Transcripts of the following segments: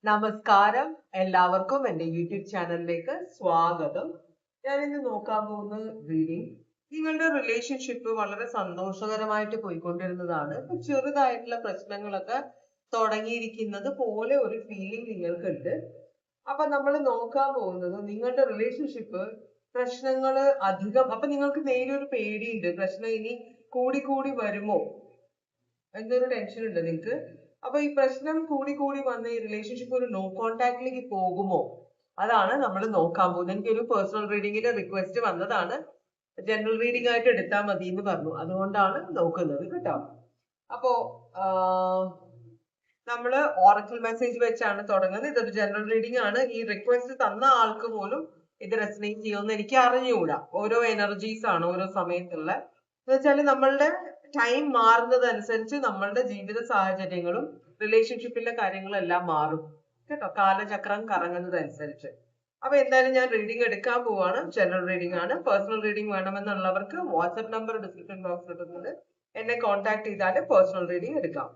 നമസ്കാരം, എല്ലാവർക്കും എൻ്റെ യൂട്യൂബ് ചാനലിലേക്ക് സ്വാഗതം. ഞാൻ ഇന്ന് നോക്കാൻ പോകുന്ന റീഡിംഗ് നിങ്ങളുടെ റിലേഷൻഷിപ്പ് വളരെ സന്തോഷകരമായിട്ട് പോയിക്കൊണ്ടിരുന്നതാണ്. ഇപ്പൊ ചെറുതായിട്ടുള്ള പ്രശ്നങ്ങളൊക്കെ തുടങ്ങിയിരിക്കുന്നത് പോലെ ഒരു ഫീലിംഗ് നിങ്ങൾക്കുണ്ട്. അപ്പൊ നമ്മൾ നോക്കാൻ പോകുന്നത് നിങ്ങളുടെ റിലേഷൻഷിപ്പ് പ്രശ്നങ്ങൾ അധികം, അപ്പൊ നിങ്ങൾക്ക് നേരിയൊരു പേടിയുണ്ട്, പ്രശ്നം ഇനി കൂടി കൂടി വരുമോ എന്നൊരു ടെൻഷൻ ഉണ്ട് നിങ്ങൾക്ക്. അപ്പൊ ഈ പ്രശ്നം കൂടി കൂടി വന്ന് ഈ റിലേഷൻഷിപ്പ് ഒരു നോ കോണ്ടാക്റ്റിലേക്ക് പോകുമോ, അതാണ് നമ്മൾ നോക്കാൻ പോകുന്നത്. എനിക്കൊരു പേഴ്സണൽ റീഡിങ്ങിന്റെ റിക്വസ്റ്റ് വന്നതാണ്, ജനറൽ റീഡിംഗ് ആയിട്ട് എടുത്താൽ മതി എന്ന് പറഞ്ഞു, അതുകൊണ്ടാണ് നോക്കുന്നത് കേട്ടോ. അപ്പോ നമ്മള് ഓറക്കിൾ മെസ്സേജ് വെച്ചാണ് തുടങ്ങുന്നത്. ഇതൊരു ജനറൽ റീഡിംഗ് ആണ്. ഈ റിക്വസ്റ്റ് തന്ന ആൾക്ക് പോലും ഇത് റെസനേറ്റ് ചെയ്യുമെന്ന് എനിക്ക് അറിഞ്ഞുകൂടാ. ഓരോ എനർജീസ് ആണ് ഓരോ സമയത്തുള്ള. എന്ന് വെച്ചാൽ നമ്മളുടെ ടൈം മാറുന്നതനുസരിച്ച് നമ്മളുടെ ജീവിത സാഹചര്യങ്ങളും റിലേഷൻഷിപ്പിലെ കാര്യങ്ങളും എല്ലാം മാറും കേട്ടോ, കാലചക്രം കറങ്ങുന്നതനുസരിച്ച്. അപ്പൊ എന്തായാലും ഞാൻ റീഡിംഗ് എടുക്കാൻ പോവാണ്. ജനറൽ റീഡിംഗ് ആണ്. പേഴ്സണൽ റീഡിംഗ് വേണമെന്നുള്ളവർക്ക് വാട്സ്ആപ്പ് നമ്പർ ഡിസ്ക്രിപ്ഷൻ ബോക്സിൽ ഇടുന്നത്, എന്നെ കോൺടാക്ട് ചെയ്താൽ പേഴ്സണൽ റീഡിംഗ് എടുക്കാം.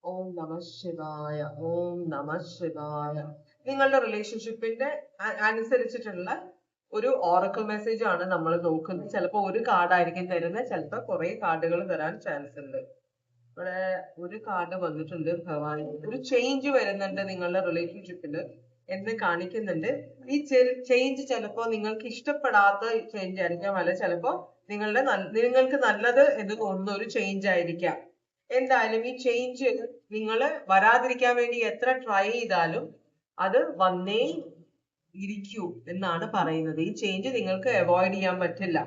ഓം നമ ശിവായ, ഓം നമ ശിവായ. നിങ്ങളുടെ റിലേഷൻഷിപ്പിന്റെ അനുസരിച്ചിട്ടുള്ള ഒരു ഓറക്കിൾ മെസ്സേജ് ആണ് നമ്മൾ നോക്കുന്നത്. ചിലപ്പോൾ ഒരു കാർഡായിരിക്കും തരുന്നത്, ചിലപ്പോൾ കുറെ കാർഡുകൾ തരാൻ ചാൻസ് ഉണ്ട്. ഇവിടെ ഒരു കാർഡ് വന്നിട്ടുണ്ട്, ഭവാനി. ഒരു ചേഞ്ച് വരുന്നുണ്ട് നിങ്ങളുടെ റിലേഷൻഷിപ്പിൽ എന്ന് കാണിക്കുന്നുണ്ട്. ഈ ചേഞ്ച് ചിലപ്പോ നിങ്ങൾക്ക് ഇഷ്ടപ്പെടാത്ത ചേഞ്ച് ആയിരിക്കാം, അല്ല ചിലപ്പോ നിങ്ങൾക്ക് നല്ലത് എന്ന് തോന്നുന്ന ഒരു ചേഞ്ച് ആയിരിക്കാം. എന്തായാലും ഈ ചേഞ്ച് നിങ്ങൾ വരാതിരിക്കാൻ വേണ്ടി എത്ര ട്രൈ ചെയ്താലും അത് വന്നേ ഇരിക്കൂ എന്നാണ് പറയുന്നത്. ഈ ചേഞ്ച് നിങ്ങൾക്ക് അവോയ്ഡ് ചെയ്യാൻ പറ്റില്ല.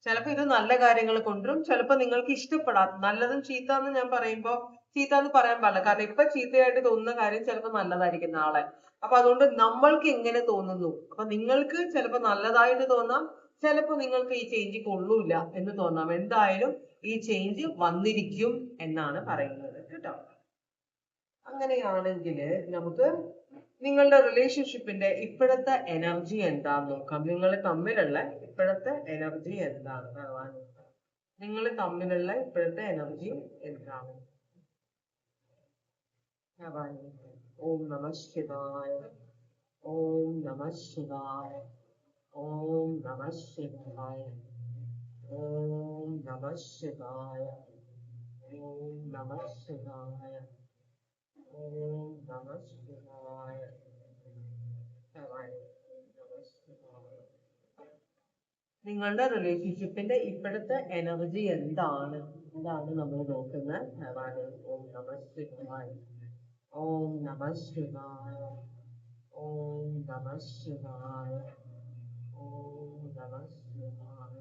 ചിലപ്പോൾ ഇത് നല്ല കാര്യങ്ങൾ കൊണ്ടുവരും, ചിലപ്പോൾ നിങ്ങൾക്ക് ഇഷ്ടപ്പെടാത്ത, നല്ലതും ചീത്ത എന്ന് ഞാൻ പറയുമ്പോൾ ചീത്ത എന്ന് പറയാൻ പാടില്ല, കാരണം ഇപ്പൊ ചീത്തയായിട്ട് തോന്നുന്ന കാര്യം ചിലപ്പോൾ നല്ലതായിരിക്കും നാളെ. അപ്പൊ അതുകൊണ്ട് നമ്മൾക്ക് എങ്ങനെ തോന്നുന്നു, അപ്പൊ നിങ്ങൾക്ക് ചിലപ്പോൾ നല്ലതായിട്ട് തോന്നാം, ചിലപ്പോൾ നിങ്ങൾക്ക് ഈ ചേഞ്ച് കൊള്ളൂല എന്ന് തോന്നാം. എന്തായാലും ഈ ചേഞ്ച് വന്നിരിക്കും എന്നാണ് പറയുന്നത് കേട്ടോ. അങ്ങനെയാണെങ്കിൽ നമുക്ക് നിങ്ങളുടെ റിലേഷൻഷിപ്പിന്റെ ഇപ്പോഴത്തെ എനർജി എന്താന്ന് നോക്കാം. നിങ്ങൾ തമ്മിലുള്ള ഇപ്പോഴത്തെ എനർജി എന്താണ് ഭഗവാൻ? നിങ്ങൾ തമ്മിലുള്ള ഇപ്പോഴത്തെ എനർജി എന്താണ് ഭഗവാൻ? ഓം നമ ശിവായ, ഓം നമ ശിവായ, ഓം നമ ശിവായ, ഓം നമ ശിവായ, ഓം നമ ശിവായ, ഓം നമ ശിവായ. നിങ്ങളുടെ റിലേഷൻഷിപ്പിന്റെ ഇപ്പോഴത്തെ എനർജി എന്താണ്, അതാണ് നമ്മൾ നോക്കുന്നത്. ഓം നമ ശിവായ, ഓം നമ ശിവായ, ഓം നമ ശിവായ, ഓം നമ ശിവായ.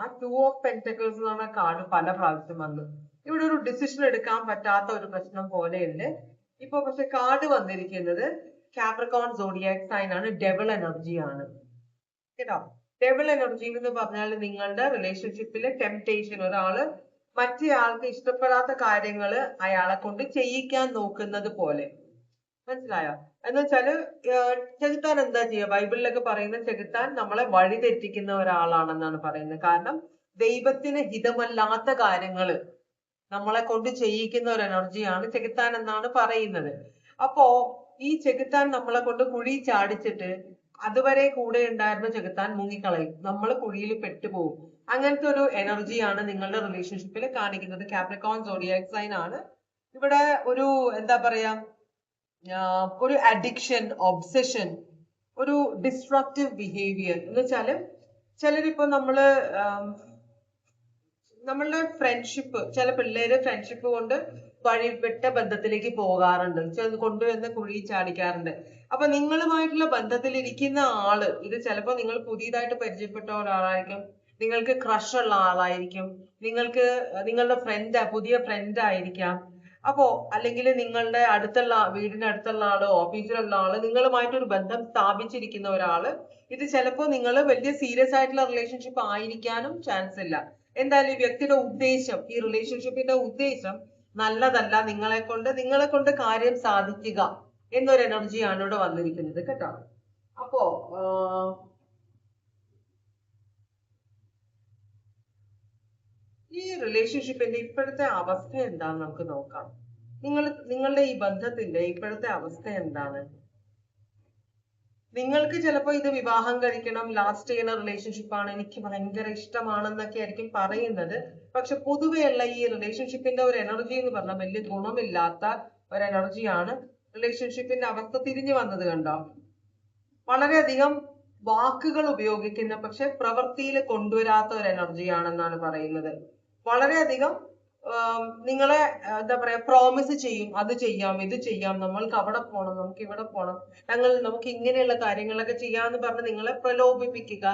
ആ 2 ഓഫ് പെന്റക്കിൾസ് എന്ന് പറഞ്ഞ കാർഡ് പല പ്രാവശ്യം വന്നു. ഇവിടെ ഒരു ഡിസിഷൻ എടുക്കാൻ പറ്റാത്ത ഒരു പ്രശ്നം പോലെയുണ്ട് ഇപ്പൊ. പക്ഷെ കാർഡ് വന്നിരിക്കുന്നത് കാപ്രിക്കോൺ സോഡിയാക് സൈൻ ആണ്, ഡെവിൾ എനർജി ആണ് കേട്ടോ. ഡെവിൾ എനർജി എന്ന് പറഞ്ഞാൽ നിങ്ങളുടെ റിലേഷൻഷിപ്പിലെ ടെംപ്ടേഷൻ, ഒരാള് മറ്റേ ആൾക്ക് ഇഷ്ടപ്പെടാത്ത കാര്യങ്ങള് അയാളെ കൊണ്ട് ചെയ്യിക്കാൻ നോക്കുന്നത് പോലെ, മനസ്സിലായോ? എന്ന് വെച്ചാല് ചെകുത്താൻ എന്താ ചെയ്യുക, ബൈബിളിലൊക്കെ പറയുന്ന ചെകുത്താൻ നമ്മളെ വഴി തെറ്റിക്കുന്ന ഒരാളാണെന്നാണ് പറയുന്നത്. കാരണം ദൈവത്തിന് ഹിതമല്ലാത്ത കാര്യങ്ങള് നമ്മളെ കൊണ്ട് ചെയ്യിക്കുന്ന ഒരു എനർജിയാണ് ചെകുത്താൻ എന്നാണ് പറയുന്നത്. അപ്പോ ഈ ചെകുത്താൻ നമ്മളെ കൊണ്ട് കുഴി ചാടിച്ചിട്ട് അതുവരെ കൂടെ ഉണ്ടായിരുന്ന ചെകുത്താൻ മുങ്ങിക്കളയും, നമ്മൾ കുഴിയിൽ പെട്ടുപോകും. അങ്ങനത്തെ ഒരു എനർജിയാണ് നിങ്ങളുടെ റിലേഷൻഷിപ്പിൽ കാണിക്കുന്നത്. കാപ്രിക്കോൺ സോഡിയാക് സൈൻ ആണ്. ഇവിടെ ഒരു എന്താ പറയാ, ഒരു അഡിക്ഷൻ, ഒബ്സഷൻ, ഒരു ഡിസ്ട്രക്റ്റീവ് ബിഹേവിയർ. എന്ന് വെച്ചാല് ചിലരിപ്പോ നമ്മളുടെ ഫ്രണ്ട്ഷിപ്പ്, ചില പിള്ളേര് ഫ്രണ്ട്ഷിപ്പ് കൊണ്ട് വഴിവിട്ട ബന്ധത്തിലേക്ക് പോകാറുണ്ട്, കൊണ്ടുവന്ന് കുഴി ചാടിക്കാറുണ്ട്. അപ്പൊ നിങ്ങളുമായിട്ടുള്ള ബന്ധത്തിലിരിക്കുന്ന ആള്, ഇത് ചിലപ്പോ നിങ്ങൾ പുതിയതായിട്ട് പരിചയപ്പെട്ട ഒരാളായിരിക്കും, നിങ്ങൾക്ക് ക്രഷ് ഉള്ള ആളായിരിക്കും, നിങ്ങളുടെ പുതിയ ഫ്രണ്ട് ആയിരിക്കാം. അപ്പോ അല്ലെങ്കിൽ നിങ്ങളുടെ വീടിന്റെ അടുത്തുള്ള ആള്, ഓഫീസിലുള്ള ആള്, നിങ്ങളുമായിട്ടൊരു ബന്ധം സ്ഥാപിച്ചിരിക്കുന്ന ഒരാള്, ഇത് ചിലപ്പോ നിങ്ങൾ വലിയ സീരിയസ് ആയിട്ടുള്ള റിലേഷൻഷിപ്പ് ആയിരിക്കാനും ചാൻസ് ഇല്ല. എന്തായാലും ഈ വ്യക്തിയുടെ ഉദ്ദേശം, ഈ റിലേഷൻഷിപ്പിന്റെ ഉദ്ദേശം നല്ലതല്ല, നിങ്ങളെ കൊണ്ട് കാര്യം സാധിക്കുക എന്നൊരു എനർജിയാണ് ഇവിടെ വന്നിരിക്കുന്നത് കേട്ടോ. അപ്പോ ഈ റിലേഷൻഷിപ്പിന്റെ ഇപ്പോഴത്തെ അവസ്ഥ എന്താന്ന് നമുക്ക് നോക്കാം. നിങ്ങളുടെ ഈ ബന്ധത്തിന്റെ ഇപ്പോഴത്തെ അവസ്ഥ എന്താണ്? നിങ്ങൾക്ക് ചിലപ്പോൾ ഇത് വിവാഹം കഴിക്കണം, ലാസ്റ്റ് ചെയ്യുന്ന റിലേഷൻഷിപ്പ് ആണ്, എനിക്ക് ഭയങ്കര ഇഷ്ടമാണെന്നൊക്കെ ആയിരിക്കും പറയുന്നത്. പക്ഷെ പൊതുവെയുള്ള ഈ റിലേഷൻഷിപ്പിന്റെ ഒരു എനർജി എന്ന് പറഞ്ഞാൽ വലിയ ഗുണമില്ലാത്ത ഒരു എനർജിയാണ്. റിലേഷൻഷിപ്പിന്റെ അവസ്ഥ തിരിഞ്ഞു വന്നത് കണ്ടോ? വളരെയധികം വാക്കുകൾ ഉപയോഗിക്കുന്ന പക്ഷെ പ്രവൃത്തിയിൽ കൊണ്ടുവരാത്ത ഒരു എനർജിയാണെന്നാണ് പറയുന്നത്. വളരെയധികം നിങ്ങളെ എന്താ പറയാ പ്രോമിസ് ചെയ്യും, അത് ചെയ്യാം, ഇത് ചെയ്യാം, നമ്മൾക്ക് അവിടെ പോണം, നമുക്ക് ഇവിടെ പോണം, നമുക്ക് ഇങ്ങനെയുള്ള കാര്യങ്ങളൊക്കെ ചെയ്യാന്ന് പറഞ്ഞ് നിങ്ങളെ പ്രലോഭിപ്പിക്കുക.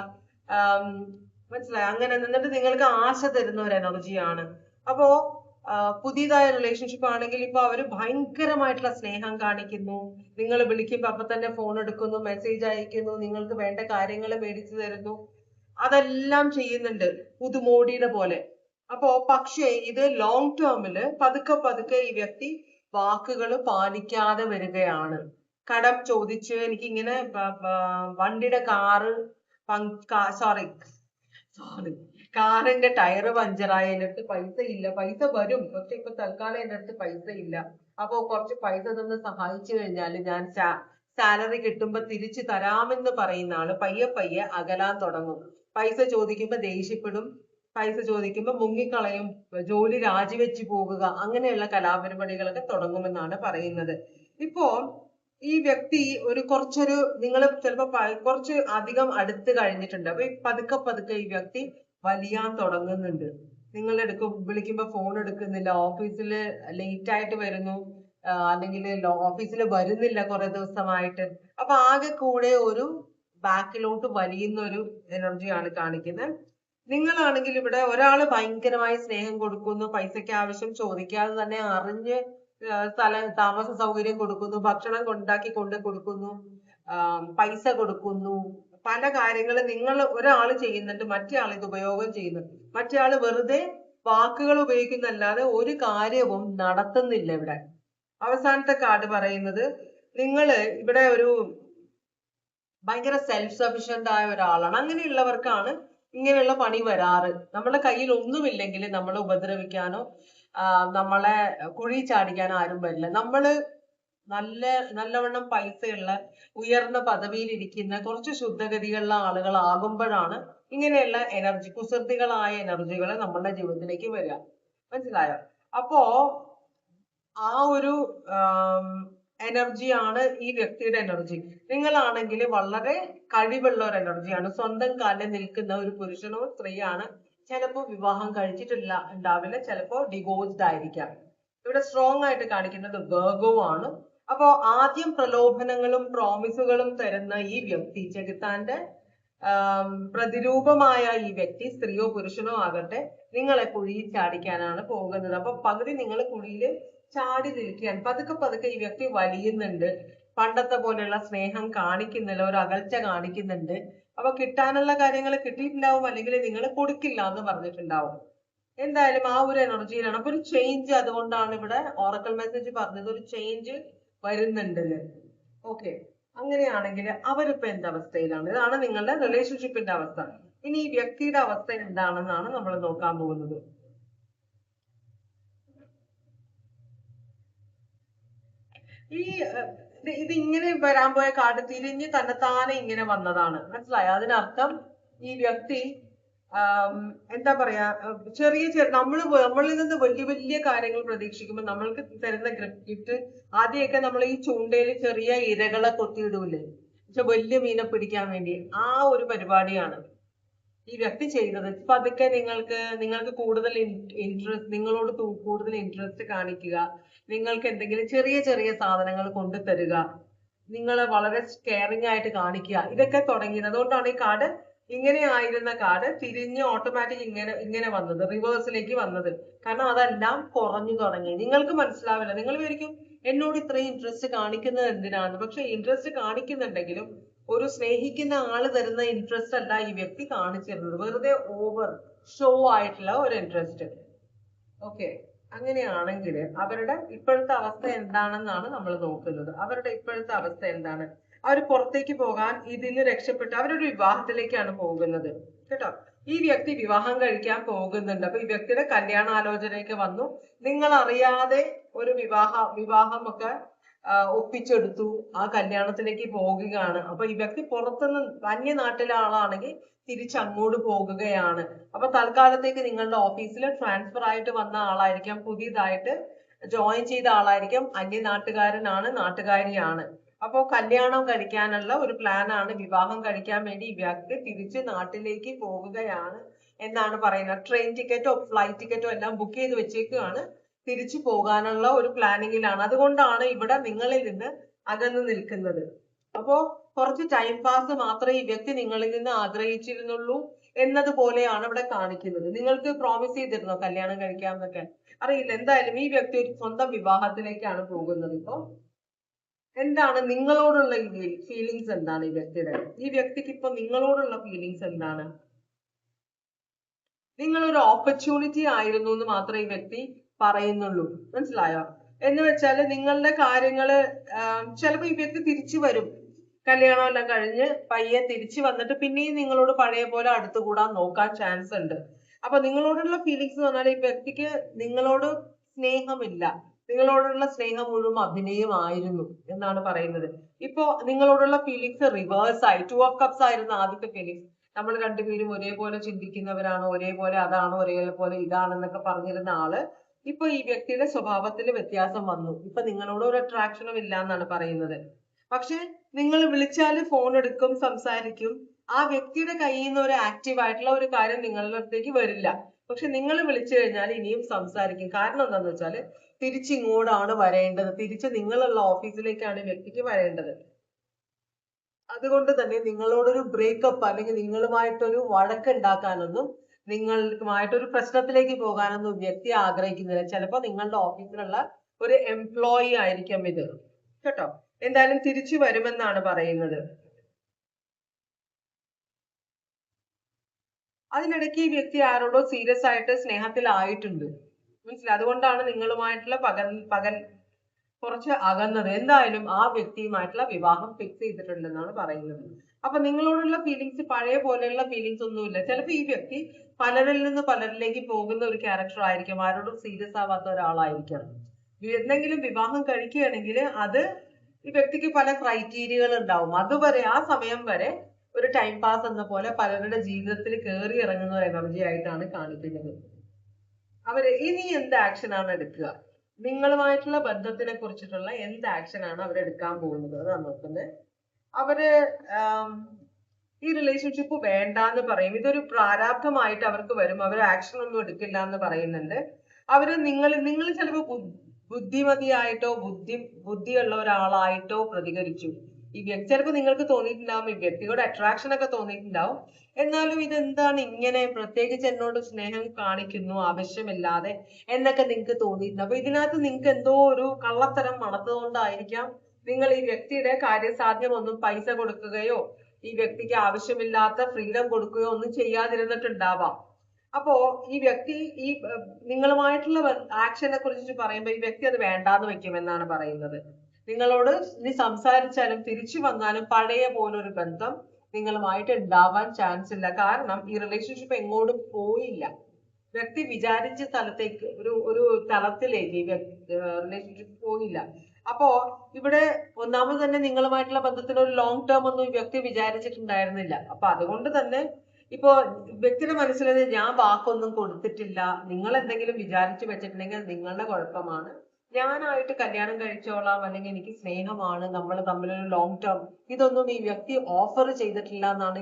മനസ്സിലായി? അങ്ങനെ എന്നിട്ട് നിങ്ങൾക്ക് ആശ തരുന്ന ഒരു എനർജിയാണ്. അപ്പോ പുതിയതായ റിലേഷൻഷിപ്പ് ആണെങ്കിൽ ഇപ്പൊ അവര് ഭയങ്കരമായിട്ടുള്ള സ്നേഹം കാണിക്കുന്നു. നിങ്ങൾ വിളിക്കുമ്പോ അപ്പൊ തന്നെ ഫോൺ എടുക്കുന്നു, മെസ്സേജ് അയക്കുന്നു, നിങ്ങൾക്ക് വേണ്ട കാര്യങ്ങൾ മേടിച്ചു തരുന്നു, അതെല്ലാം ചെയ്യുന്നുണ്ട് പുതുമോടിയുടെ പോലെ. അപ്പോ പക്ഷേ ഇത് ലോങ് ടേമില് പതുക്കെ പതുക്കെ ഈ വ്യക്തി വാക്കുകൾ പാലിക്കാതെ വരികയാണ്. കടം ചോദിച്ച് എനിക്കിങ്ങനെ വണ്ടിയുടെ സോറി കാറിന്റെ ടയറ് പഞ്ചറായി, എൻ്റെ അടുത്ത് പൈസ ഇല്ല, പൈസ വരും പക്ഷെ ഇപ്പൊ തൽക്കാലം എൻ്റെ അടുത്ത് പൈസ ഇല്ല, അപ്പൊ കുറച്ച് പൈസ തന്ന് സഹായിച്ചു കഴിഞ്ഞാൽ ഞാൻ സാലറി കിട്ടുമ്പോ തിരിച്ചു തരാമെന്ന് പറയുന്ന ആള് പയ്യെ പയ്യെ അകലാൻ തുടങ്ങും. പൈസ ചോദിക്കുമ്പോ ദേഷ്യപ്പെടും, പൈസ ചോദിക്കുമ്പോ മുങ്ങിക്കളയും, ജോലി രാജിവെച്ച് പോവുക, അങ്ങനെയുള്ള കലാപരിപാടികളൊക്കെ തുടങ്ങുമെന്നാണ് പറയുന്നത്. ഇപ്പോ ഈ വ്യക്തി നിങ്ങൾ ചിലപ്പോ കുറച്ച് അധികം അടുത്ത് കഴിഞ്ഞിട്ടുണ്ട്. അപ്പൊ പതുക്കെ പതുക്കെ ഈ വ്യക്തി വലിയാൻ തുടങ്ങുന്നുണ്ട്. നിങ്ങൾ വിളിക്കുമ്പോ ഫോൺ എടുക്കുന്നില്ല, ഓഫീസിൽ ലേറ്റ് ആയിട്ട് വരുന്നു, അല്ലെങ്കിൽ ഓഫീസിൽ വരുന്നില്ല കുറെ ദിവസമായിട്ട്. അപ്പൊ ആകെ കൂടെ ഒരു ബാക്കിലോട്ട് വലിയുന്ന ഒരു എനർജിയാണ് കാണിക്കുന്നത്. നിങ്ങളാണെങ്കിൽ ഇവിടെ ഒരാള് ഭയങ്കരമായി സ്നേഹം കൊടുക്കുന്നു, പൈസയ്ക്ക് ആവശ്യം ചോദിക്കാതെ തന്നെ അറിഞ്ഞ് താമസ സൗകര്യം കൊടുക്കുന്നു, ഭക്ഷണം ഉണ്ടാക്കി കൊണ്ട് കൊടുക്കുന്നു, പൈസ കൊടുക്കുന്നു, പല കാര്യങ്ങളും നിങ്ങൾ ഒരാൾ ചെയ്യുന്നുണ്ട്, മറ്റേ ആൾ ഇത് ഉപയോഗം ചെയ്യുന്നുണ്ട്. മറ്റേ ആള് വെറുതെ വാക്കുകൾ ഉപയോഗിക്കുന്നല്ലാതെ ഒരു കാര്യവും നടത്തുന്നില്ല ഇവിടെ. അവസാനത്തെ കാർഡ് പറയുന്നത് നിങ്ങള് ഇവിടെ ഒരു ഭയങ്കര സെൽഫ് സഫിഷ്യന്റ് ആയ ഒരാളാണ്. അങ്ങനെയുള്ളവർക്കാണ് ഇങ്ങനെയുള്ള പണി വരാറ്. നമ്മുടെ കയ്യിൽ ഒന്നുമില്ലെങ്കിൽ നമ്മളെ ഉപദ്രവിക്കാനോ നമ്മളെ കുഴി ചാടിക്കാനോ ആരും വരില്ല. നമ്മള് നല്ലവണ്ണം പൈസയുള്ള ഉയർന്ന പദവിയിൽ ഇരിക്കുന്ന കുറച്ച് ശുദ്ധഗതികളുള്ള ആളുകളാകുമ്പോഴാണ് ഇങ്ങനെയുള്ള കുസൃതികളായ എനർജികൾ നമ്മളുടെ ജീവിതത്തിലേക്ക് വരിക. മനസ്സിലായോ? അപ്പോ ആ ഒരു എനർജിയാണ് ഈ വ്യക്തിയുടെ എനർജി. നിങ്ങളാണെങ്കിൽ വളരെ കഴിവുള്ള ഒരു എനർജിയാണ്, സ്വന്തം കാലിൽ നിൽക്കുന്ന ഒരു പുരുഷനോ സ്ത്രീയാണ്. ചിലപ്പോ വിവാഹം ഉണ്ടാവില്ല, ചിലപ്പോ ഡിവോഴ്സ്ഡ് ആയിരിക്കാം. ഇവിടെ സ്ട്രോങ് ആയിട്ട് കാണിക്കുന്നത് വെർഗോ ആണ്. അപ്പോ ആദ്യം പ്രലോഭനങ്ങളും പ്രോമിസുകളും തരുന്ന ഈ വ്യക്തി, ചെകുത്താന്റെ പ്രതിരൂപമായ ഈ വ്യക്തി, സ്ത്രീയോ പുരുഷനോ ആകട്ടെ, നിങ്ങളെ കുഴിയിൽ ചാടിക്കാനാണ് പോകുന്നത്. അപ്പൊ പകുതി നിങ്ങൾ കുഴിയിൽ ചാടി നിൽക്കുകയാണ്. പതുക്കെ പതുക്കെ ഈ വ്യക്തി വലിയുന്നുണ്ട്. പണ്ടത്തെ പോലെയുള്ള സ്നേഹം കാണിക്കുന്നില്ല, ഒരു അകൽച്ച കാണിക്കുന്നുണ്ട്. അപ്പൊ കിട്ടാനുള്ള കാര്യങ്ങൾ കിട്ടിയിട്ടുണ്ടാവും, അല്ലെങ്കിൽ നിങ്ങൾ കൊടുക്കില്ല എന്ന് പറഞ്ഞിട്ടുണ്ടാവും. എന്തായാലും ആ ഒരു എനർജിയിലാണ്. അപ്പൊ ഒരു ചേഞ്ച്, അതുകൊണ്ടാണ് ഇവിടെ ഓറക്കൽ മെസ്സേജ് പറഞ്ഞത് ഒരു ചേഞ്ച് വരുന്നുണ്ട്. ഓക്കെ, അങ്ങനെയാണെങ്കിൽ അവരിപ്പോ എന്ത് അവസ്ഥയിലാണ്? ഇതാണ് നിങ്ങളുടെ റിലേഷൻഷിപ്പിന്റെ അവസ്ഥ. ഇനി ഈ വ്യക്തിയുടെ അവസ്ഥ എന്താണെന്നാണ് നമ്മൾ നോക്കാൻ പോകുന്നത്. ഈ ഇത് ഇങ്ങനെ വരാൻ പോയ കാർഡ് തിരിഞ്ഞ് തന്നെത്താനെ ഇങ്ങനെ വന്നതാണ്. മനസ്സിലായോ? അതിനർത്ഥം ഈ വ്യക്തി എന്താ പറയാ, നമ്മളിൽ നിന്ന് വലിയ വലിയ കാര്യങ്ങൾ പ്രതീക്ഷിക്കുമ്പോൾ നമ്മൾക്ക് തരുന്ന ഗിഫ്റ്റ്, ആദ്യമൊക്കെ നമ്മൾ ഈ ചൂണ്ടയിൽ ചെറിയ ഇരകളെ കൊത്തിയിടൂലേ, പക്ഷെ വലിയ മീനെ പിടിക്കാൻ വേണ്ടി, ആ ഒരു പരിപാടിയാണ് ഈ വ്യക്തി ചെയ്തത്. പതുക്കെ നിങ്ങൾക്ക് കൂടുതൽ നിങ്ങളോട് കൂടുതൽ ഇൻട്രസ്റ്റ് കാണിക്കുക, നിങ്ങൾക്ക് എന്തെങ്കിലും ചെറിയ ചെറിയ സാധനങ്ങൾ കൊണ്ടുതരിക, നിങ്ങളെ വളരെ കെയറിങ് ആയിട്ട് കാണിക്കുക, ഇതൊക്കെ തുടങ്ങിയത്. അതുകൊണ്ടാണ് ഈ കാർഡ് ഇങ്ങനെ ആയിരുന്ന കാർഡ് തിരിഞ്ഞ് ഓട്ടോമാറ്റിക് ഇങ്ങനെ വന്നത്, റിവേഴ്സിലേക്ക് വന്നത്. കാരണം അതെല്ലാം കുറഞ്ഞു തുടങ്ങി. നിങ്ങൾക്ക് മനസ്സിലാവില്ല, നിങ്ങൾ വിചാരിക്കും എന്നോട് ഇത്രയും ഇൻട്രസ്റ്റ് കാണിക്കുന്നത് എന്തിനാണ്. പക്ഷെ ഇൻട്രസ്റ്റ് കാണിക്കുന്നുണ്ടെങ്കിലും ഒരു സ്നേഹിക്കുന്ന ആള് തരുന്ന ഇൻട്രസ്റ്റ് അല്ല ഈ വ്യക്തി കാണിച്ചിരുന്നത്, വെറുതെ ഓവർ ഷോ ആയിട്ടുള്ള ഒരു ഇൻട്രസ്റ്റ്. ഓക്കെ, അങ്ങനെയാണെങ്കിൽ അവരുടെ ഇപ്പോഴത്തെ അവസ്ഥ എന്താണെന്നാണ് നമ്മൾ നോക്കുന്നത്. അവരുടെ ഇപ്പോഴത്തെ അവസ്ഥ എന്താണ്? അവർ പുറത്തേക്ക് പോകാൻ ഇതിന് രക്ഷപ്പെട്ട് അവരൊരു വിവാഹത്തിലേക്കാണ് പോകുന്നത് കേട്ടോ. ഈ വ്യക്തി വിവാഹം കഴിക്കാൻ പോകുന്നുണ്ട്. അപ്പൊ ഈ വ്യക്തിയുടെ കല്യാണാലോചനയൊക്കെ വന്നു. നിങ്ങൾ അറിയാതെ ഒരു വിവാഹമൊക്കെ ഒപ്പിച്ചെടുത്തു. ആ കല്യാണത്തിലേക്ക് പോകുകയാണ്. അപ്പൊ ഈ വ്യക്തി പുറത്തുനിന്ന് അന്യനാട്ടിലെ ആളാണെങ്കിൽ തിരിച്ചങ്ങോട്ട് പോകുകയാണ്. അപ്പൊ തൽക്കാലത്തേക്ക് നിങ്ങളുടെ ഓഫീസിൽ ട്രാൻസ്ഫർ ആയിട്ട് വന്ന ആളായിരിക്കാം, പുതിയതായിട്ട് ജോയിൻ ചെയ്ത ആളായിരിക്കും, അന്യനാട്ടുകാരനാണ്, നാട്ടുകാരിയാണ്. അപ്പോ കല്യാണം കഴിക്കാനുള്ള ഒരു പ്ലാൻ ആണ്, വിവാഹം കഴിക്കാൻ വേണ്ടി ഈ വ്യക്തി തിരിച്ച് നാട്ടിലേക്ക് പോവുകയാണ് എന്നാണ് പറയുന്നത്. ട്രെയിൻ ടിക്കറ്റോ ഫ്ലൈറ്റ് ടിക്കറ്റോ എല്ലാം ബുക്ക് ചെയ്ത് വെച്ചേക്കുകയാണ്, തിരിച്ചു പോകാനുള്ള ഒരു പ്ലാനിങ്ങിലാണ്. അതുകൊണ്ടാണ് ഇവിടെ നിങ്ങളിൽ നിന്ന് അകന്നു നിൽക്കുന്നത്. അപ്പോ കുറച്ച് ടൈം പാസ് മാത്രമേ ഈ വ്യക്തി നിങ്ങളിൽ നിന്ന് ആഗ്രഹിച്ചിരുന്നുള്ളൂ എന്നതുപോലെയാണ് ഇവിടെ കാണിക്കുന്നത്. നിങ്ങൾക്ക് പ്രോമിസ് ചെയ്തിരുന്നോ കല്യാണം കഴിക്കാമെന്നൊക്കെ? അറിയില്ല. എന്തായാലും ഈ വ്യക്തി ഒരു സ്വന്തം വിവാഹത്തിലേക്കാണ് പോകുന്നത്. ഇപ്പൊ എന്താണ് നിങ്ങളോടുള്ള ഫീലിങ്സ്? എന്താണ് ഈ വ്യക്തിയുടെ? ഈ വ്യക്തിക്ക് ഇപ്പൊ നിങ്ങളോടുള്ള ഫീലിങ്സ് എന്താണ്? നിങ്ങൾ ഒരു ഓപ്പർച്യൂണിറ്റി ആയിരുന്നു എന്ന് മാത്രമേ ഈ വ്യക്തി പറയുന്നുള്ളൂ. മനസ്സിലായോ? എന്ന് വെച്ചാല് നിങ്ങളുടെ കാര്യങ്ങള് ചിലപ്പോ ഈ വ്യക്തി തിരിച്ചു വരും, കല്യാണം എല്ലാം കഴിഞ്ഞ് പയ്യെ തിരിച്ചു വന്നിട്ട് പിന്നെയും നിങ്ങളോട് പഴയ പോലെ അടുത്തുകൂടാൻ നോക്കാൻ ചാൻസ് ഉണ്ട്. അപ്പൊ നിങ്ങളോടുള്ള ഫീലിങ്സ് എന്ന് പറഞ്ഞാൽ ഈ വ്യക്തിക്ക് നിങ്ങളോട് സ്നേഹമില്ല, നിങ്ങളോടുള്ള സ്നേഹം മുഴുവൻ അഭിനയമായിരുന്നു എന്നാണ് പറയുന്നത്. ഇപ്പോ നിങ്ങളോടുള്ള ഫീലിങ്സ് റിവേഴ്സ് ആയി. 2 of Cups ആയിരുന്നു ആദ്യത്തെ ഫീലിങ്സ്. നമ്മൾ രണ്ടുപേരും ഒരേപോലെ ചിന്തിക്കുന്നവരാണോ, ഒരേപോലെ അതാണോ, ഒരേപോലെ ഇതാണെന്നൊക്കെ പറഞ്ഞിരുന്ന ആള് ഇപ്പൊ ഈ വ്യക്തിയുടെ സ്വഭാവത്തിൽ വ്യത്യാസം വന്നു. ഇപ്പൊ നിങ്ങളോട് ഒരു അട്രാക്ഷനും ഇല്ല എന്നാണ് പറയുന്നത്. പക്ഷെ നിങ്ങൾ വിളിച്ചാൽ ഫോൺ എടുക്കും, സംസാരിക്കും. ആ വ്യക്തിയുടെ കയ്യിൽ നിന്ന് ഒരു ആക്റ്റീവ് ആയിട്ടുള്ള ഒരു കാര്യം നിങ്ങളുടെ അടുത്തേക്ക് വരില്ല. പക്ഷെ നിങ്ങൾ വിളിച്ചു കഴിഞ്ഞാൽ ഇനിയും സംസാരിക്കും. കാരണം എന്താണെന്ന് വെച്ചാൽ തിരിച്ചിങ്ങോട്ടാണ് വരേണ്ടത്, തിരിച്ച് നിങ്ങളുള്ള ഓഫീസിലേക്കാണ് വ്യക്തിക്ക് വരേണ്ടത്. അതുകൊണ്ട് തന്നെ നിങ്ങളോടൊരു ബ്രേക്കപ്പ് അല്ലെങ്കിൽ നിങ്ങളുമായിട്ടൊരു വഴക്കുണ്ടാക്കാനൊന്നും, നിങ്ങളുമായിട്ടൊരു പ്രശ്നത്തിലേക്ക് പോകാനൊന്നും വ്യക്തി ആഗ്രഹിക്കുന്നില്ല. ചിലപ്പോ നിങ്ങളുടെ ഓഫീസിലുള്ള ഒരു എംപ്ലോയി ആയിരിക്കും ഇത്, കേട്ടോ. എന്തായാലും തിരിച്ചു വരുമെന്നാണ് പറയുന്നത്. അതിനിടയ്ക്ക് ഈ വ്യക്തി ആരോടോ സീരിയസ് ആയിട്ട് സ്നേഹത്തിലായിട്ടുണ്ട്, മനസ്സിലായി. അതുകൊണ്ടാണ് നിങ്ങളുമായിട്ടുള്ള പകൽ കുറച്ച് അകന്നത്. എന്തായാലും ആ വ്യക്തിയുമായിട്ടുള്ള വിവാഹം ഫിക്സ് ചെയ്തിട്ടുണ്ടെന്നാണ് പറയുന്നത്. അപ്പൊ നിങ്ങളോടുള്ള ഫീലിങ്സ് പഴയ പോലെയുള്ള ഫീലിങ്സ് ഒന്നുമില്ല. ചിലപ്പോ ഈ വ്യക്തി പലരിൽ നിന്ന് പലരിലേക്ക് പോകുന്ന ഒരു ക്യാരക്ടർ ആയിരിക്കും, ആരോടും സീരിയസ് ആവാത്ത ഒരാളായിരിക്കാം. എന്തെങ്കിലും വിവാഹം കഴിക്കുകയാണെങ്കിൽ അത് ഈ വ്യക്തിക്ക് പല ക്രൈറ്റീരിയകൾ ഉണ്ടാവും. അതുവരെ, ആ സമയം വരെ ഒരു ടൈം പാസ് എന്ന പോലെ പലരുടെ ജീവിതത്തിൽ കയറി ഇറങ്ങുന്ന ഒരു എനർജി ആയിട്ടാണ് കാണിക്കുന്നത്. അവര് ഇനി എന്ത് ആക്ഷൻ ആണ് എടുക്കുക, നിങ്ങളുമായിട്ടുള്ള ബന്ധത്തിനെ കുറിച്ചിട്ടുള്ള എന്ത് ആക്ഷൻ ആണ് അവരെടുക്കാൻ പോകുന്നത് എന്നാണ് നോക്കുന്നത്. അവര് ഈ റിലേഷൻഷിപ്പ് വേണ്ടാന്ന് പറയും. ഇതൊരു പ്രാരാബ്ധമായിട്ട് അവർക്ക് വരും. അവർ ആക്ഷൻ ഒന്നും എടുക്കില്ല എന്ന് പറയുന്നുണ്ട്. അവര് നിങ്ങൾ ചിലപ്പോൾ ബുദ്ധിമതിയായിട്ടോ ബുദ്ധിയുള്ള ഒരാളായിട്ടോ പ്രതികരിച്ചു. ഈ വ്യക്തി ചിലപ്പോൾ നിങ്ങൾക്ക് തോന്നിയിട്ടുണ്ടാവും, ഈ വ്യക്തിയോട് അട്രാക്ഷൻ ഒക്കെ തോന്നിയിട്ടുണ്ടാവും. എന്നാലും ഇതെന്താണ് ഇങ്ങനെ പ്രത്യേകിച്ച് എന്നോട് സ്നേഹം കാണിക്കുന്നു ആവശ്യമില്ലാതെ എന്നൊക്കെ നിങ്ങൾക്ക് തോന്നിയിട്ടുണ്ട്. അപ്പൊ ഇതിനകത്ത് നിങ്ങൾക്ക് എന്തോ ഒരു കള്ളത്തരം മണത്തുകൊണ്ടായിരിക്കാം നിങ്ങൾ ഈ വ്യക്തിയുടെ കാര്യസാധ്യമൊന്നും പൈസ കൊടുക്കുകയോ ഈ വ്യക്തിക്ക് ആവശ്യമില്ലാത്ത ഫ്രീഡം കൊടുക്കുകയോ ഒന്നും ചെയ്യാതിരുന്നിട്ടുണ്ടാവാം. അപ്പോ ഈ വ്യക്തി ഈ നിങ്ങളുമായിട്ടുള്ള ആക്ഷനെ കുറിച്ച് പറയുമ്പോൾ ഈ വ്യക്തി അത് വേണ്ടാന്ന് വെക്കുമെന്നാണ് പറയുന്നത്. നിങ്ങളോട് ഇനി സംസാരിച്ചാലും തിരിച്ചു വന്നാലും പഴയ പോലൊരു ബന്ധം നിങ്ങളുമായിട്ട് ഉണ്ടാവാൻ ചാൻസ് ഇല്ല. കാരണം ഈ റിലേഷൻഷിപ്പ് എങ്ങോട്ടും പോയില്ല. വ്യക്തി വിചാരിച്ച സ്ഥലത്തേക്ക് ഒരു തലത്തിലേക്ക് ഈ റിലേഷൻഷിപ്പ് പോയില്ല. അപ്പോ ഇവിടെ ഒന്നാമത് തന്നെ നിങ്ങളുമായിട്ടുള്ള ബന്ധത്തിന് ഒരു ലോങ് ടേം ഒന്നും വ്യക്തി വിചാരിച്ചിട്ടുണ്ടായിരുന്നില്ല. അപ്പൊ അതുകൊണ്ട് തന്നെ ഇപ്പോ വ്യക്തിയുടെ മനസ്സിൽ ഞാൻ വാക്കൊന്നും കൊടുത്തിട്ടില്ല, നിങ്ങൾ എന്തെങ്കിലും വിചാരിച്ചു വെച്ചിട്ടുണ്ടെങ്കിൽ നിങ്ങളുടെ കുഴപ്പമാണ്, ഞാനായിട്ട് കല്യാണം കഴിച്ചോളാം, അല്ലെങ്കിൽ എനിക്ക് സ്നേഹമാണ്, നമ്മൾ തമ്മിലൊരു ലോങ് ടേം, ഇതൊന്നും ഈ വ്യക്തി ഓഫർ ചെയ്തിട്ടില്ല എന്നാണ്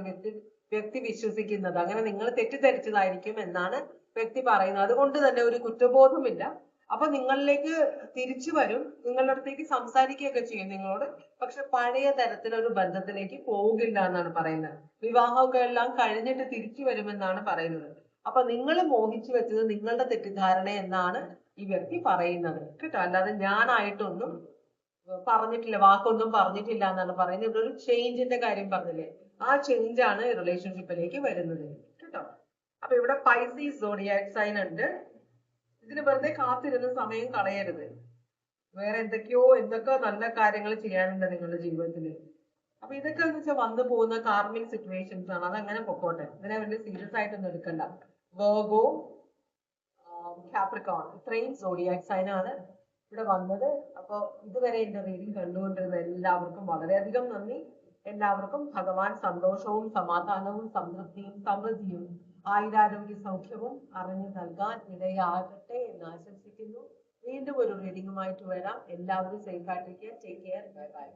വ്യക്തി വിശ്വസിക്കുന്നത്. അങ്ങനെ നിങ്ങൾ തെറ്റിദ്ധരിച്ചതായിരിക്കും എന്നാണ് വ്യക്തി പറയുന്നത്. അതുകൊണ്ട് തന്നെ ഒരു കുറ്റബോധമില്ല. അപ്പൊ നിങ്ങളിലേക്ക് തിരിച്ചു വരും, നിങ്ങളുടെ അടുത്തേക്ക് സംസാരിക്കുകയൊക്കെ ചെയ്യും നിങ്ങളോട്. പക്ഷെ പഴയ തരത്തിലൊരു ബന്ധത്തിലേക്ക് പോകില്ല എന്നാണ് പറയുന്നത്. വിവാഹമൊക്കെ എല്ലാം കഴിഞ്ഞിട്ട് തിരിച്ചു വരുമെന്നാണ് പറയുന്നത്. അപ്പൊ നിങ്ങൾ മോഹിച്ചു വെച്ചത് നിങ്ങളുടെ തെറ്റിദ്ധാരണ എന്നാണ് ഈ വ്യക്തി പറയുന്നത്, കേട്ടോ. അല്ലാതെ ഞാനായിട്ടൊന്നും പറഞ്ഞിട്ടില്ല, വാക്കൊന്നും പറഞ്ഞിട്ടില്ല എന്നാണ് പറയുന്നത്. ഇവിടെ ഒരു ചേഞ്ചിന്റെ കാര്യം പറഞ്ഞില്ലേ, ആ ചേഞ്ച് ആണ് റിലേഷൻഷിപ്പിലേക്ക് വരുന്നത്, കേട്ടോ. അപ്പൊ ഇവിടെ പൈസീസ് സോഡിയാക് സൈൻ ഉണ്ട്. ഇതിന് വെറുതെ കാത്തിരുന്ന് സമയം കളയരുത്. വേറെ എന്തൊക്കെ നല്ല കാര്യങ്ങൾ ചെയ്യാനുണ്ട് നിങ്ങളുടെ ജീവിതത്തിൽ. അപ്പൊ ഇതൊക്കെ എന്ന് വെച്ചാൽ വന്നു പോകുന്ന കാർമിക് സിറ്റുവേഷൻസ് ആണ്. അതങ്ങനെ പൊക്കോട്ടെ, ഇതിനെ വലിയ സീരിയസ് ആയിട്ടൊന്നും എടുക്കണ്ട. വെർഗോ, കാപ്രിക്കോൺ, ഇത്രയും സോഡിയാക് സൈൻ ആണ് ഇവിടെ വന്നത്. അപ്പൊ ഇതുവരെ എന്റെ റീഡിംഗ് കണ്ടുകൊണ്ടിരുന്ന എല്ലാവർക്കും വളരെയധികം നന്ദി. എല്ലാവർക്കും ഭഗവാൻ സന്തോഷവും സമാധാനവും സംതൃപ്തിയും സമൃദ്ധിയും ആയുരാരോഗ്യ സൗഖ്യവും അറിഞ്ഞു നൽകാൻ ഇടയാകട്ടെ എന്ന് ആശംസിക്കുന്നു. വീണ്ടും ഒരു റീഡിങ്ങുമായിട്ട് വരാം. എല്ലാവരും സേഫ് ആയിട്ടിരിക്കുക. Take care. Bye bye.